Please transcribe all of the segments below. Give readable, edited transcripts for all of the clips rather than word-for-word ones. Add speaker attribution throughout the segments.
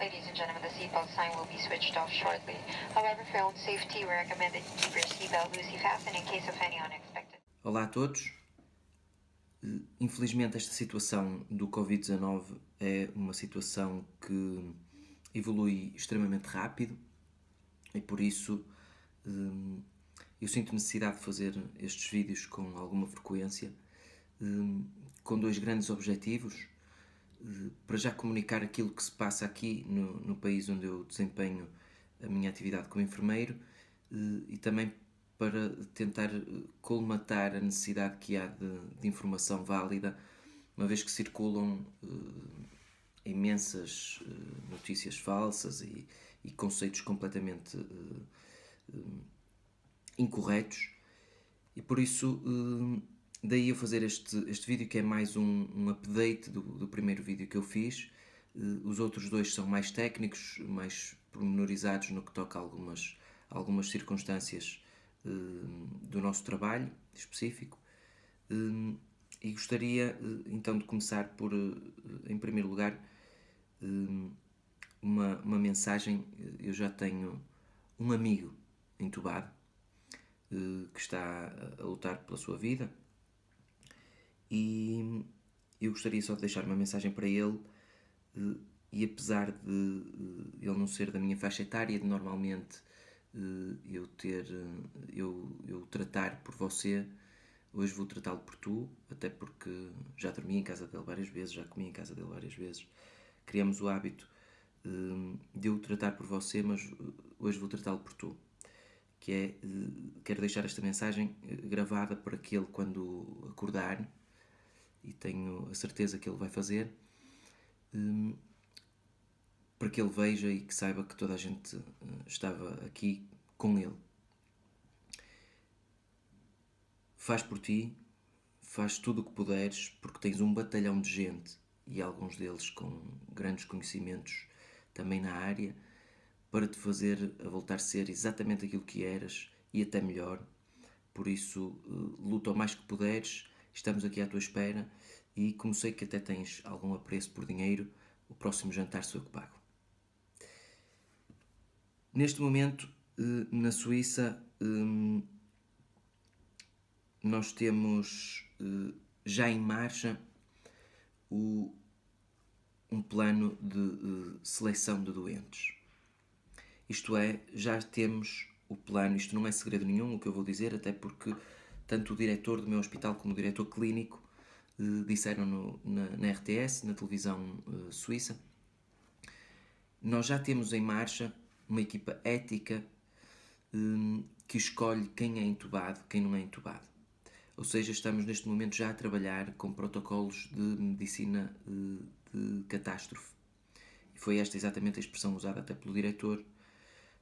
Speaker 1: Ladies and gentlemen, the seatbelt sign will be switched off shortly. However, for your own safety, we recommend that you keep your seatbelt loosely fastened in case of any unexpected.
Speaker 2: Olá a todos. Infelizmente esta situação do Covid-19 é uma situação que evolui extremamente rápido e por isso eu sinto necessidade de fazer estes vídeos com alguma frequência, com dois grandes objetivos. Para já comunicar aquilo que se passa aqui no país onde eu desempenho a minha atividade como enfermeiro e também para tentar colmatar a necessidade que há de informação válida, uma vez que circulam imensas notícias falsas e conceitos completamente incorretos, e por isso daí eu fazer este vídeo, que é mais um update do primeiro vídeo que eu fiz. Os outros dois são mais técnicos, mais pormenorizados no que toca a algumas circunstâncias do nosso trabalho específico. E gostaria então de começar por, em primeiro lugar, uma mensagem. Eu já tenho um amigo entubado que está a lutar pela sua vida, e eu gostaria só de deixar uma mensagem para ele. E apesar de ele não ser da minha faixa etária, de normalmente eu tratar por você, hoje vou tratá-lo por tu, até porque já dormi em casa dele várias vezes, já comi em casa dele várias vezes. Criamos o hábito de eu tratar por você, mas hoje vou tratá-lo por tu. Que é, quero deixar esta mensagem gravada para que ele, quando acordar, e tenho a certeza que ele vai fazer, para que ele veja e que saiba que toda a gente estava aqui com ele. Faz por ti, faz tudo o que puderes, porque tens um batalhão de gente, e alguns deles com grandes conhecimentos também na área, para te fazer a voltar a ser exatamente aquilo que eras e até melhor. Por isso, luta o mais que puderes, estamos aqui à tua espera, e como sei que até tens algum apreço por dinheiro, o próximo jantar sou eu que pago. Neste momento, na Suíça, nós temos já em marcha um plano de seleção de doentes. Isto é, já temos o plano, isto não é segredo nenhum o que eu vou dizer, até porque tanto o diretor do meu hospital como o diretor clínico disseram na RTS, na televisão suíça. Nós já temos em marcha uma equipa ética que escolhe quem é entubado, quem não é entubado. Ou seja, estamos neste momento já a trabalhar com protocolos de medicina de catástrofe. E foi esta exatamente a expressão usada até pelo diretor.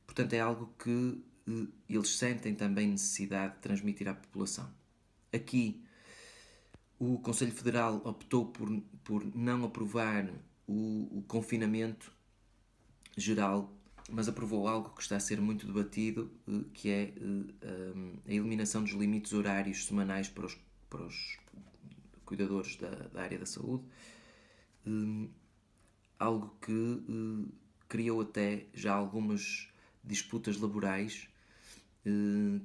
Speaker 2: Portanto, é algo que eles sentem também necessidade de transmitir à população. Aqui, o Conselho Federal optou por não aprovar o confinamento geral, mas aprovou algo que está a ser muito debatido, que é a eliminação dos limites horários semanais para os cuidadores da área da saúde, algo que criou até já algumas disputas laborais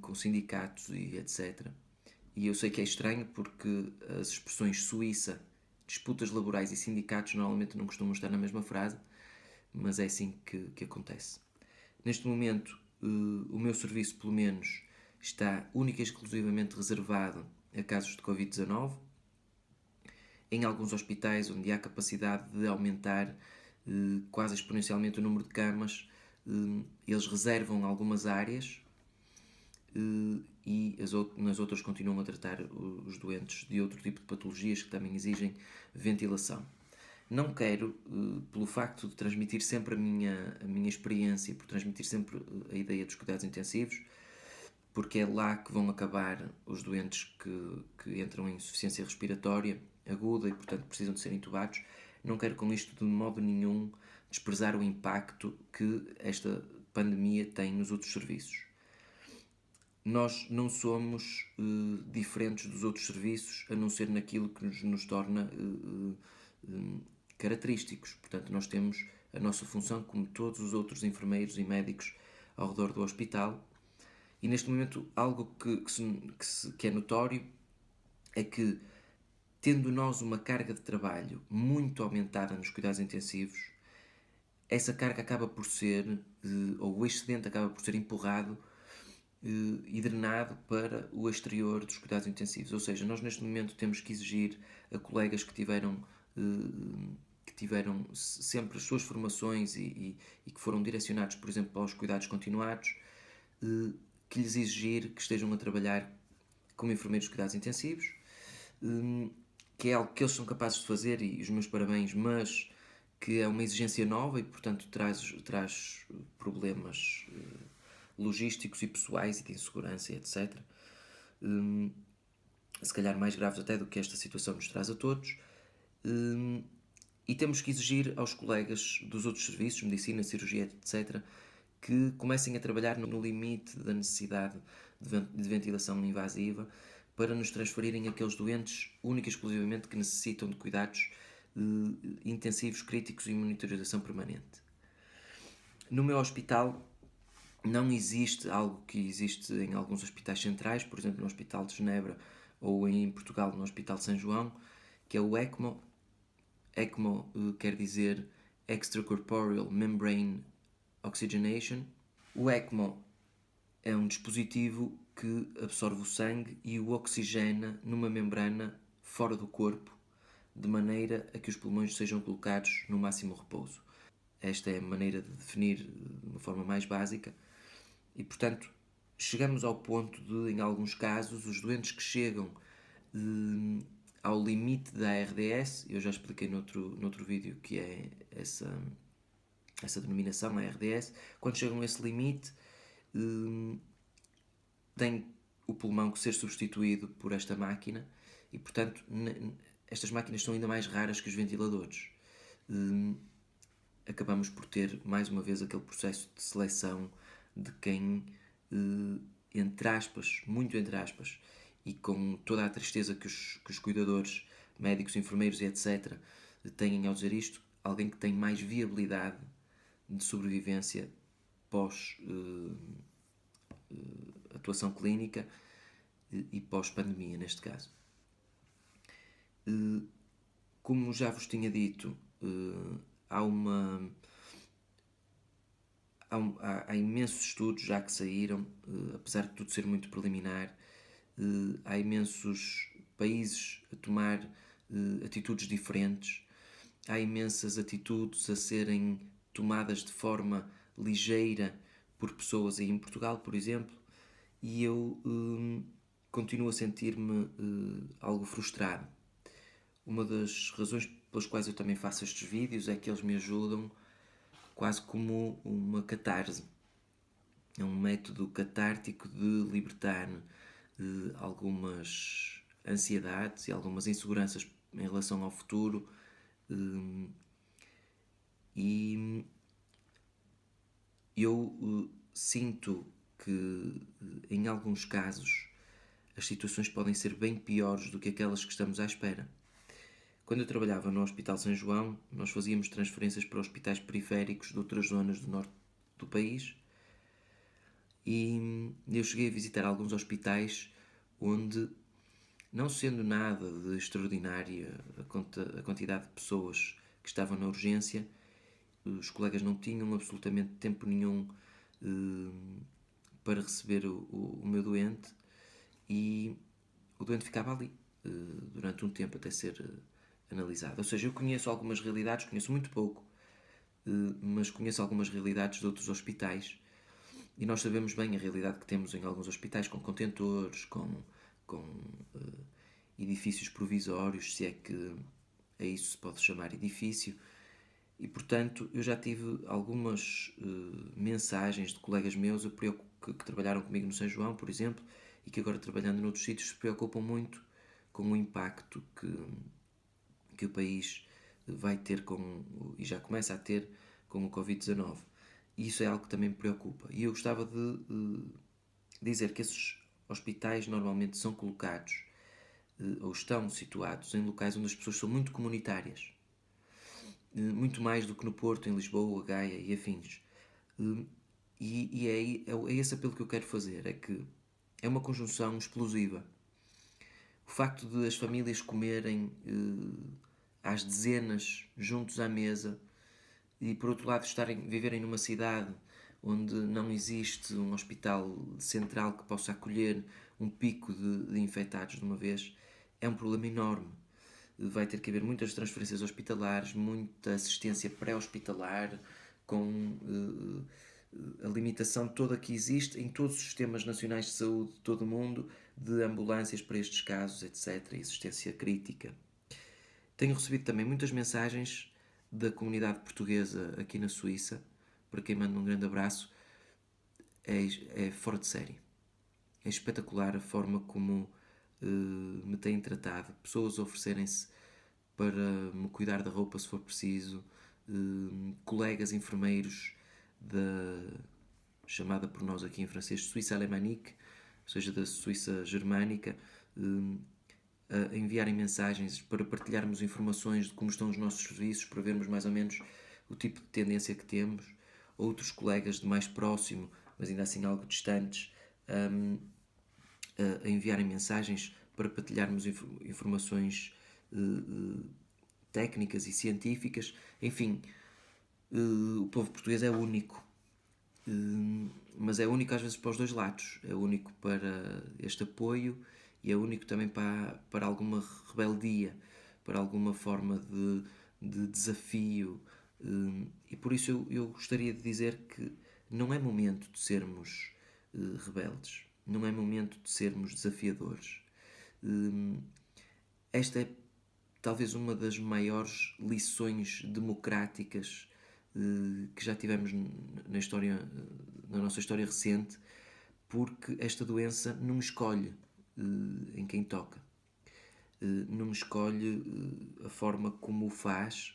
Speaker 2: com sindicatos e etc. E eu sei que é estranho, porque as expressões Suíça, disputas laborais e sindicatos normalmente não costumam estar na mesma frase, mas é assim que acontece. Neste momento, o meu serviço, pelo menos, está única e exclusivamente reservado a casos de Covid-19. Em alguns hospitais onde há capacidade de aumentar quase exponencialmente o número de camas, eles reservam algumas áreas e nas outras continuam a tratar os doentes de outro tipo de patologias que também exigem ventilação. Não quero, pelo facto de transmitir sempre a minha experiência, por transmitir sempre a ideia dos cuidados intensivos, porque é lá que vão acabar os doentes que entram em insuficiência respiratória aguda e, portanto, precisam de ser intubados. Não quero com isto, de modo nenhum, desprezar o impacto que esta pandemia tem nos outros serviços. Nós não somos diferentes dos outros serviços, a não ser naquilo que nos torna característicos. Portanto, nós temos a nossa função como todos os outros enfermeiros e médicos ao redor do hospital. E neste momento algo que é notório é que, tendo nós uma carga de trabalho muito aumentada nos cuidados intensivos, essa carga acaba por ser, ou o excedente acaba por ser empurrado e drenado para o exterior dos cuidados intensivos. Ou seja, nós neste momento temos que exigir a colegas que tiveram sempre as suas formações e que foram direcionados, por exemplo, para os cuidados continuados, que lhes exigir que estejam a trabalhar como enfermeiros de cuidados intensivos, que é algo que eles são capazes de fazer, e os meus parabéns, mas que é uma exigência nova e, portanto, traz problemas logísticos e pessoais e de insegurança, etc. Se calhar mais graves até do que esta situação nos traz a todos. E temos que exigir aos colegas dos outros serviços, medicina, cirurgia, etc., que comecem a trabalhar no limite da necessidade de ventilação invasiva para nos transferirem aqueles doentes única e exclusivamente que necessitam de cuidados intensivos, críticos e monitorização permanente. No meu hospital não existe algo que existe em alguns hospitais centrais, por exemplo, no Hospital de Genebra ou em Portugal, no Hospital de São João, que é o ECMO. ECMO quer dizer Extracorporeal Membrane Oxygenation. O ECMO é um dispositivo que absorve o sangue e o oxigena numa membrana fora do corpo, de maneira a que os pulmões sejam colocados no máximo repouso. Esta é a maneira de definir de uma forma mais básica e, portanto, chegamos ao ponto de, em alguns casos, os doentes que chegam ao limite da ARDS, eu já expliquei noutro vídeo que é essa denominação, a ARDS, quando chegam a esse limite, tem o pulmão que ser substituído por esta máquina e, portanto, estas máquinas são ainda mais raras que os ventiladores. Acabamos por ter, mais uma vez, aquele processo de seleção de quem, entre aspas, muito entre aspas, e com toda a tristeza que os cuidadores, médicos, enfermeiros e etc. têm ao dizer isto, alguém que tem mais viabilidade de sobrevivência pós atuação clínica e pós-pandemia, neste caso. Como já vos tinha dito, há imensos estudos já que saíram, apesar de tudo ser muito preliminar. Há imensos países a tomar atitudes diferentes, há imensas atitudes a serem tomadas de forma ligeira por pessoas aí em Portugal, por exemplo, e eu continuo a sentir-me algo frustrado. Uma das razões pelas quais eu também faço estes vídeos é que eles me ajudam quase como uma catarse. É um método catártico de libertar algumas ansiedades e algumas inseguranças em relação ao futuro, e eu sinto que em alguns casos as situações podem ser bem piores do que aquelas que estamos à espera. Quando eu trabalhava no Hospital São João, nós fazíamos transferências para hospitais periféricos de outras zonas do norte do país, e eu cheguei a visitar alguns hospitais onde, não sendo nada de extraordinária a quantidade de pessoas que estavam na urgência, os colegas não tinham absolutamente tempo nenhum para receber o meu doente, e o doente ficava ali durante um tempo até ser analisado. Ou seja, eu conheço algumas realidades, conheço muito pouco, mas conheço algumas realidades de outros hospitais, e nós sabemos bem a realidade que temos em alguns hospitais, com contentores, com edifícios provisórios, se é que a isso se pode chamar edifício. E, portanto, eu já tive algumas mensagens de colegas meus que trabalharam comigo no São João, por exemplo, e que agora, trabalhando noutros sítios, se preocupam muito com o impacto que o país vai ter e já começa a ter com o Covid-19. E isso é algo que também me preocupa. E eu gostava de dizer que esses hospitais normalmente são colocados ou estão situados em locais onde as pessoas são muito comunitárias. muito mais do que no Porto, em Lisboa, Gaia e afins. É esse apelo que eu quero fazer, é que é uma conjunção explosiva. O facto de as famílias comerem às dezenas, juntos à mesa, e por outro lado viverem numa cidade onde não existe um hospital central que possa acolher um pico de infectados de uma vez, é um problema enorme. Vai ter que haver muitas transferências hospitalares, muita assistência pré-hospitalar, com a limitação toda que existe em todos os sistemas nacionais de saúde de todo o mundo, de ambulâncias para estes casos, etc., e assistência crítica. Tenho recebido também muitas mensagens da comunidade portuguesa aqui na Suíça, para quem manda um grande abraço. É fora de série. É espetacular a forma como me têm tratado. Pessoas oferecerem-se para me cuidar da roupa se for preciso. Colegas enfermeiros da chamada por nós aqui em francês Suíça Alemanique, ou seja, da Suíça Germânica, a enviarem mensagens para partilharmos informações de como estão os nossos serviços, para vermos mais ou menos o tipo de tendência que temos. Outros colegas de mais próximo, mas ainda assim algo distantes, a enviarem mensagens para partilharmos informações técnicas e científicas. Enfim, o povo português é único, mas é único às vezes para os dois lados. É único para este apoio e é único também para alguma rebeldia, para alguma forma de desafio. E por isso eu gostaria de dizer que não é momento de sermos rebeldes, não é momento de sermos desafiadores. Esta é talvez uma das maiores lições democráticas que já tivemos na nossa história recente, porque esta doença não escolhe em quem toca, não escolhe a forma como o faz,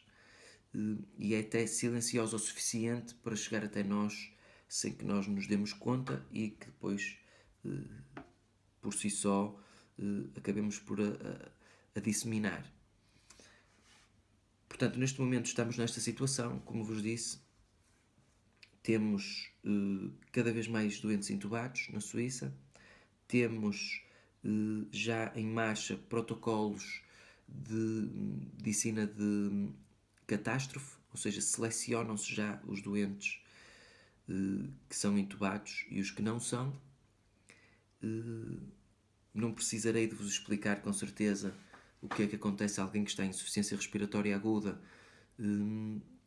Speaker 2: e é até silenciosa o suficiente para chegar até nós sem que nós nos demos conta e que depois, por si só, acabemos por a disseminar. Portanto, neste momento estamos nesta situação, como vos disse. Temos cada vez mais doentes intubados na Suíça. Temos já em marcha protocolos de medicina de catástrofe, ou seja, selecionam-se já os doentes que são intubados e os que não são. Não precisarei de vos explicar com certeza o que é que acontece a alguém que está em insuficiência respiratória aguda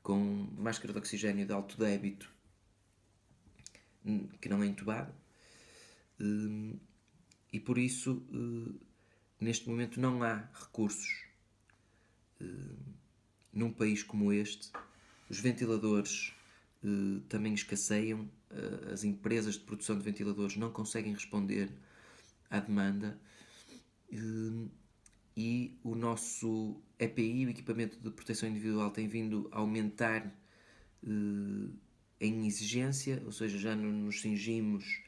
Speaker 2: com máscara de oxigênio de alto débito que não é intubado. E por isso, neste momento, não há recursos. Num país como este, os ventiladores também escasseiam, as empresas de produção de ventiladores não conseguem responder à demanda, e o nosso EPI, o equipamento de proteção individual, tem vindo a aumentar em exigência, ou seja, já não nos cingimos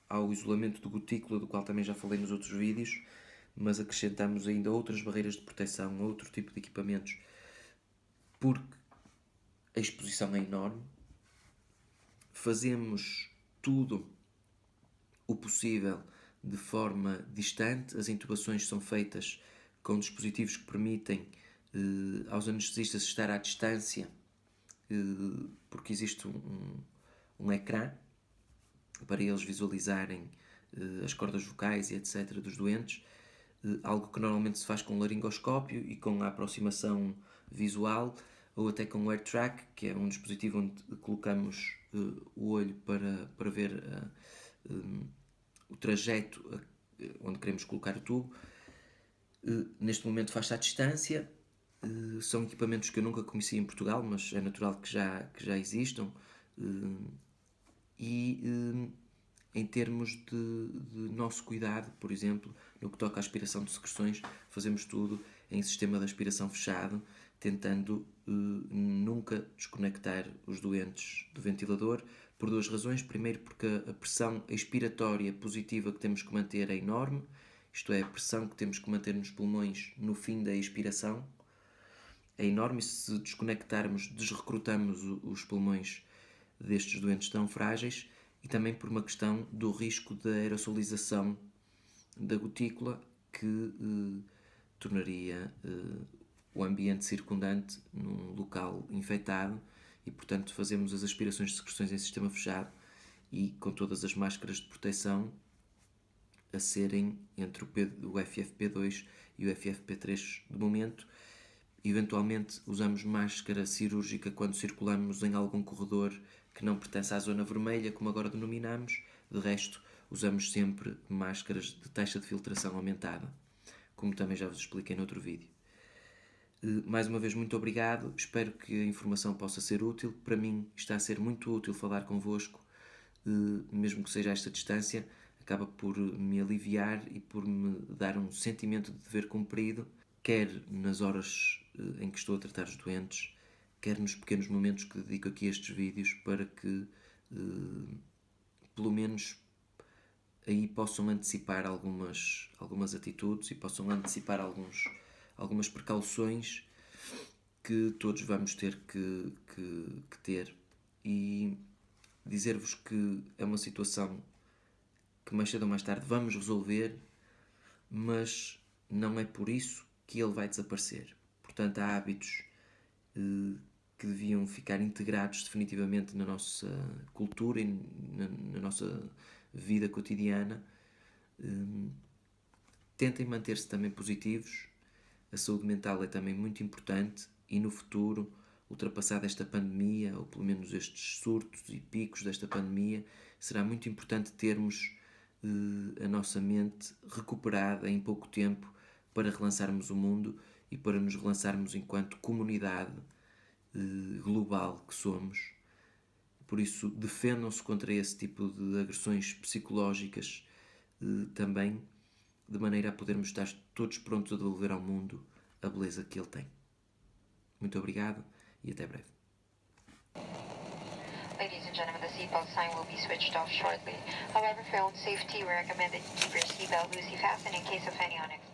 Speaker 2: ao isolamento de gotícula, do qual também já falei nos outros vídeos, mas acrescentamos ainda outras barreiras de proteção, outro tipo de equipamentos, porque a exposição é enorme. Fazemos tudo o possível de forma distante. As intubações são feitas com dispositivos que permitem aos anestesistas estar à distância, porque existe um ecrã para eles visualizarem as cordas vocais e etc. dos doentes, algo que normalmente se faz com laringoscópio e com a aproximação visual, ou até com o AirTrack, que é um dispositivo onde colocamos o olho para ver o trajeto onde queremos colocar o tubo. Neste momento faz-se à distância. São equipamentos que eu nunca conheci em Portugal, mas é natural que já existam. Em termos de nosso cuidado, por exemplo, no que toca à aspiração de secreções, fazemos tudo em sistema de aspiração fechado, tentando nunca desconectar os doentes do ventilador, por duas razões. Primeiro, porque a pressão expiratória positiva que temos que manter é enorme, isto é, a pressão que temos que manter nos pulmões no fim da expiração. é enorme e se desconectarmos, desrecrutamos os pulmões destes doentes tão frágeis, e também por uma questão do risco da aerosolização da gotícula, que tornaria o ambiente circundante num local infectado, e portanto fazemos as aspirações de secreções em sistema fechado e com todas as máscaras de proteção a serem entre o FFP2 e o FFP3 de momento. Eventualmente usamos máscara cirúrgica quando circulamos em algum corredor que não pertence à zona vermelha, como agora denominamos. De resto, usamos sempre máscaras de taxa de filtração aumentada, como também já vos expliquei noutro vídeo. Mais uma vez, muito obrigado. Espero que a informação possa ser útil. Para mim está a ser muito útil falar convosco, mesmo que seja a esta distância. Acaba por me aliviar e por me dar um sentimento de dever cumprido, quer nas horas em que estou a tratar os doentes, quer nos pequenos momentos que dedico aqui a estes vídeos, para que pelo menos aí possam antecipar algumas atitudes e possam antecipar algumas precauções que todos vamos ter que ter, e dizer-vos que é uma situação que mais cedo ou mais tarde vamos resolver, mas não é por isso que ele vai desaparecer. Portanto, há hábitos que deviam ficar integrados definitivamente na nossa cultura e na nossa vida cotidiana. Tentem manter-se também positivos. A saúde mental é também muito importante, e no futuro, ultrapassada esta pandemia, ou pelo menos estes surtos e picos desta pandemia, será muito importante termos a nossa mente recuperada em pouco tempo para relançarmos o mundo e para nos relançarmos enquanto comunidade global que somos. Por isso, defendam-se contra esse tipo de agressões psicológicas também, de maneira a podermos estar todos prontos a devolver ao mundo a beleza que ele tem. Muito obrigado e até breve.
Speaker 1: Ladies and gentlemen, the seatbelt sign will be switched off shortly. However, for your own safety, we recommend that you keep your seatbelt loosely fastened in case of any unexpected